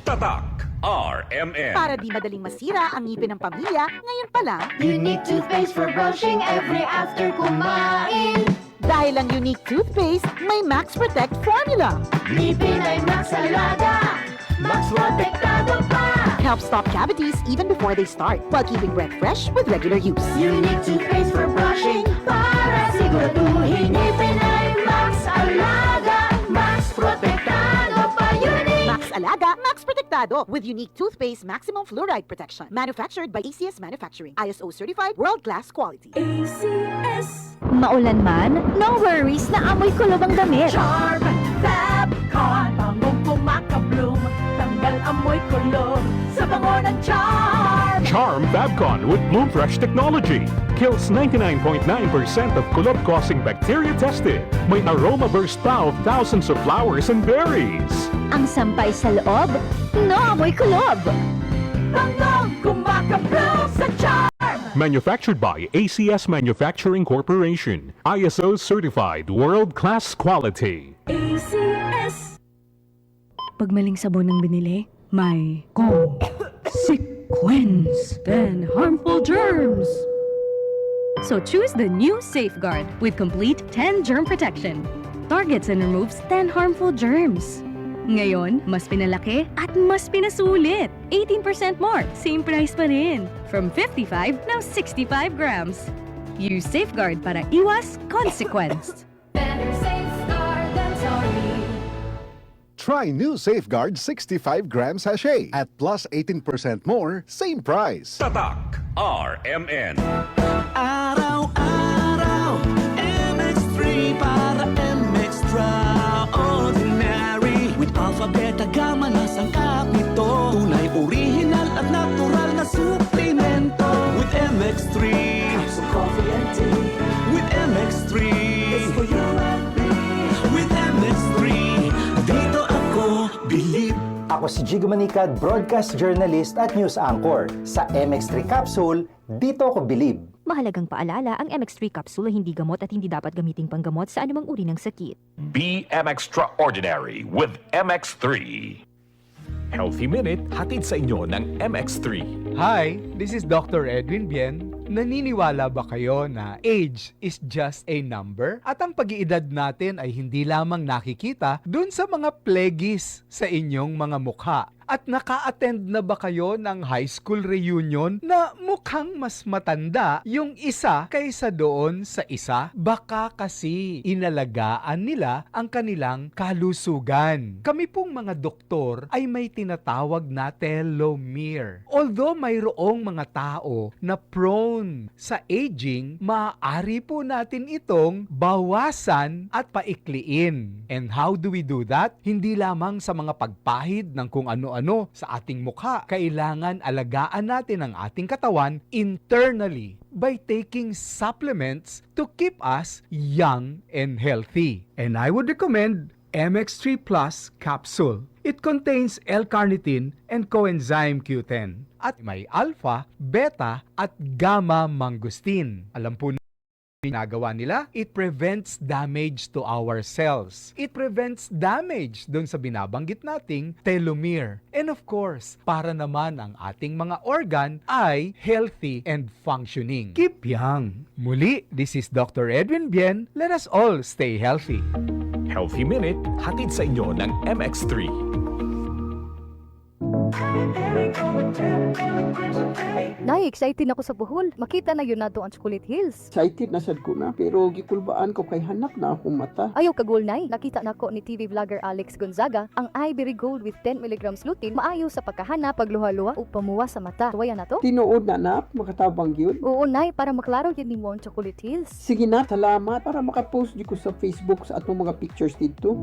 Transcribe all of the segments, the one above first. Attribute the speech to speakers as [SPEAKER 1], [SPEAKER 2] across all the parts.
[SPEAKER 1] Tatak RMN.
[SPEAKER 2] Para di madaling masira ang ngipin ng pamilya, ngayon pa lang,
[SPEAKER 3] Unique toothpaste for brushing every after kumain.
[SPEAKER 2] dahil ang unique toothpaste, may Max Protect formula.
[SPEAKER 3] Ngipin ay Max Alaga, Max Protektado pa.
[SPEAKER 2] Helps stop cavities even before they start, while keeping breath fresh with regular use.
[SPEAKER 3] Unique toothpaste for brushing para siguraduhin ngipin ay Max Alaga, Max Protektado pa. Unique.
[SPEAKER 2] Max Alaga, Max Protectado with unique toothpaste maximum fluoride protection. Manufactured by ACS Manufacturing. ISO certified world-class quality.
[SPEAKER 3] ACS.
[SPEAKER 4] Maulan man, no worries na amoy kulob ang damit.
[SPEAKER 3] Charm, Fabcon, bangong kumakabloom, tanggal amoy kulob sa bango ng Charm.
[SPEAKER 5] Charm Fabcon with Bloom Fresh technology kills 99.9% of kulob-causing bacteria tested. May aroma burst pa of thousands of flowers and berries.
[SPEAKER 4] Ang sampay sa loob, no amoy kulob.
[SPEAKER 3] Bangong kumakabloom sa Charm.
[SPEAKER 5] Manufactured by ACS Manufacturing Corporation. ISO certified world-class quality.
[SPEAKER 3] ACS.
[SPEAKER 6] Pag maling sabon ang binili, may consequence than harmful germs. So choose the new Safeguard with complete 10 germ protection. Targets and removes 10 harmful germs. Ngayon, mas pinalaki at mas pinasulit. 18% more, same price pa rin. From 55, now 65 grams. Use Safeguard para iwas consequence.
[SPEAKER 3] Better safeguard than sorry.
[SPEAKER 7] Try new Safeguard 65 gram sachet at plus 18% more, same price.
[SPEAKER 1] Tatak RMN.
[SPEAKER 8] Araw-araw, MX3 para extraordinary. With alpha, beta, gamma na sangkap nito. Tunay, original at natural na suplemento. With MX3, capsule, coffee and tea. With MX3, it's for you and me. With MX3, dito ako believe.
[SPEAKER 9] Ako si Jigo Manicad, broadcast journalist at news anchor. Sa MX3 Capsule, dito ako believe.
[SPEAKER 4] Mahalagang paalala, ang MX3 capsule ay hindi gamot at hindi dapat gamiting panggamot sa anumang uri ng sakit.
[SPEAKER 1] Be extraordinary with MX3.
[SPEAKER 10] Healthy Minute, hatid sa inyo ng MX3.
[SPEAKER 11] Hi, this is Dr. Edwin Bien. Naniniwala ba kayo na age is just a number? At ang pag-iedad natin ay hindi lamang nakikita dun sa mga plegis sa inyong mga mukha. At naka-attend na ba kayo ng high school reunion na mukhang mas matanda yung isa kaysa doon sa isa? Baka kasi inalagaan nila ang kanilang kalusugan. Kami pong mga doktor ay may tinatawag na telomere. Although mayroong mga tao na prone sa aging, maaari po natin itong bawasan at paikliin. And how do we do that? Hindi lamang sa mga pagpahid ng kung ano sa ating mukha. Kailangan alagaan natin ang ating katawan internally by taking supplements to keep us young and healthy. And I would recommend MX3 Plus Capsule. It contains L-carnitine and coenzyme Q10 at may alpha, beta at gamma mangosteen. Alam po ginagawa nila, it prevents damage to our cells. It prevents damage doon sa binabanggit nating telomere. And of course, para naman ang ating mga organ ay healthy and functioning. Keep young. Muli, this is Dr. Edwin Bien. Let us all stay healthy.
[SPEAKER 10] Healthy Minute, hatid sa inyo ng MX3.
[SPEAKER 6] Nay, excited ako sa buhol. Makita na yun nato ang Chocolate Hills.
[SPEAKER 12] Excited na sad ko na, pero gikulbaan ko kay hanap na akong mata.
[SPEAKER 6] Ayaw kagul, Nay. Nakita na ko ni TV vlogger Alex Gonzaga, ang Ivory Gold with 10 mg lutein maayo sa pagkahana, pagluha-luha o pamuwa sa mata. Tuwaya na to?
[SPEAKER 12] Tinuod na na, makatabang yun.
[SPEAKER 6] Oo, Nay, para maklaro yun ni mo ang Chocolate Hills.
[SPEAKER 12] Sige na, salamat para makapost di ko sa Facebook sa atong mga pictures dito.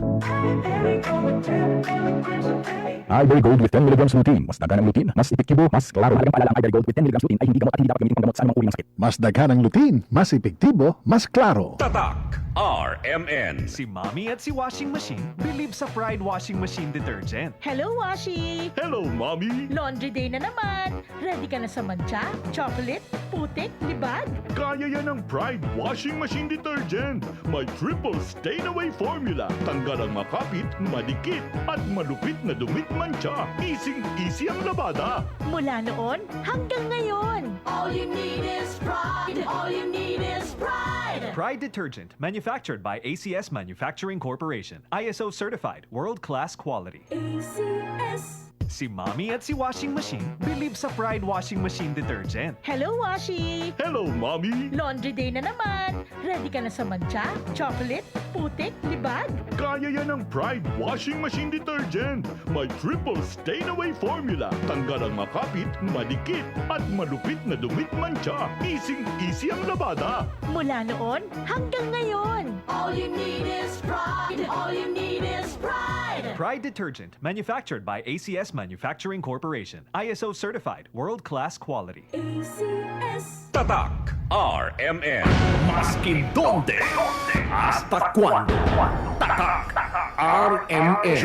[SPEAKER 13] Ivory Gold with 10 mg lutein. Mas dagan ang lutein, mas epektibo, mas klaro. Mahalagang paalala, ang Ivory Gold with 10 mg lutein ay hindi gamot at hindi dapat gamitin panggamot sa anumang uri ng sakit.
[SPEAKER 7] Mas daghan ang lutein, mas epektibo, mas klaro.
[SPEAKER 1] Tatak RMN.
[SPEAKER 14] Si Mommy at si Washing Machine believe sa Pride Washing Machine Detergent.
[SPEAKER 15] Hello, Washi!
[SPEAKER 10] Hello, Mommy!
[SPEAKER 15] Laundry day na naman! Ready ka na sa mancha, chocolate, putik, libag?
[SPEAKER 10] Kaya yan ang Pride Washing Machine Detergent. May triple stain-away formula. Tanggal ang makapit, madikit, at malupit na dumi
[SPEAKER 5] mancha. Easy ang labada.
[SPEAKER 15] Mula noon hanggang ngayon.
[SPEAKER 3] All you need is pride. All you need is pride.
[SPEAKER 14] Pride Detergent, manufactured by ACS Manufacturing Corporation. ISO certified, world-class quality.
[SPEAKER 3] ACS.
[SPEAKER 14] Si Mommy at si Washing Machine believe sa Pride Washing Machine Detergent.
[SPEAKER 15] Hello, Washi!
[SPEAKER 5] Hello, Mommy!
[SPEAKER 15] Laundry day na naman. Ready ka na sa mancha, chocolate, putik, libag?
[SPEAKER 5] Kaya yan ang Pride Washing Machine Detergent. May triple stain-away formula. Tanggal ang makapit, madikit, at malupit na dumit mancha. Easy ang labada.
[SPEAKER 15] Mula noon hanggang ngayon.
[SPEAKER 3] All you need is pride. All you need is pride.
[SPEAKER 14] Pride Detergent, manufactured by ACS Manufacturing Corporation. ISO certified, world-class quality.
[SPEAKER 3] ACS.
[SPEAKER 1] Tatak RMN.
[SPEAKER 10] Maskin donde, hasta cuando. Tatak RMN.